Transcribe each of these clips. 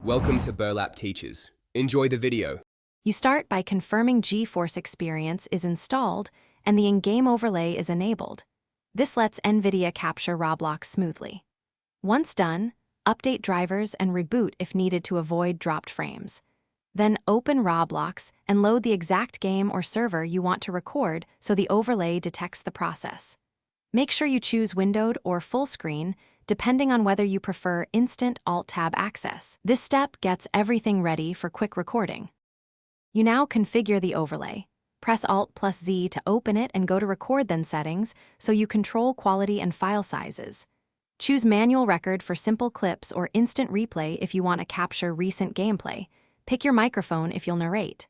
Welcome to Burlap Teachers. Enjoy the video. You start by confirming GeForce Experience is installed and the in-game overlay is enabled. This lets Nvidia capture Roblox smoothly. Once done, update drivers and reboot if needed to avoid dropped frames. Then open Roblox and load the exact game or server you want to record so the overlay detects the process. Make sure you choose windowed or full screen, depending on whether you prefer instant Alt-Tab access. This step gets everything ready for quick recording. You now configure the overlay. Press Alt+Z to open it and go to Record Then Settings so you control quality and file sizes. Choose Manual Record for simple clips or Instant Replay if you want to capture recent gameplay. Pick your microphone if you'll narrate.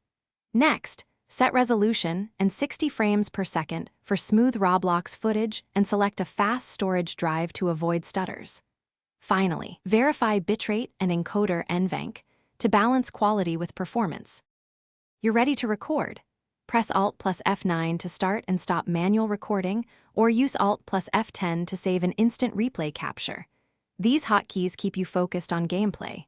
Next, set resolution and 60 frames per second for smooth Roblox footage and select a fast storage drive to avoid stutters. Finally, verify bitrate and encoder NVENC to balance quality with performance. You're ready to record. Press Alt+F9 to start and stop manual recording, or use Alt+F10 to save an instant replay capture. These hotkeys keep you focused on gameplay.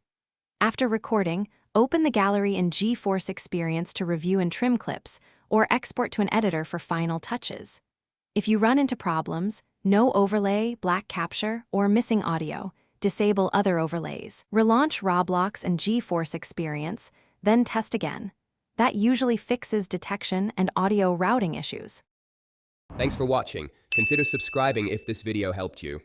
After recording, open the gallery in GeForce Experience to review and trim clips, or export to an editor for final touches. If you run into problems, no overlay, black capture, or missing audio, disable other overlays. Relaunch Roblox and GeForce Experience, then test again. That usually fixes detection and audio routing issues. Thanks for watching. Consider subscribing if this video helped you.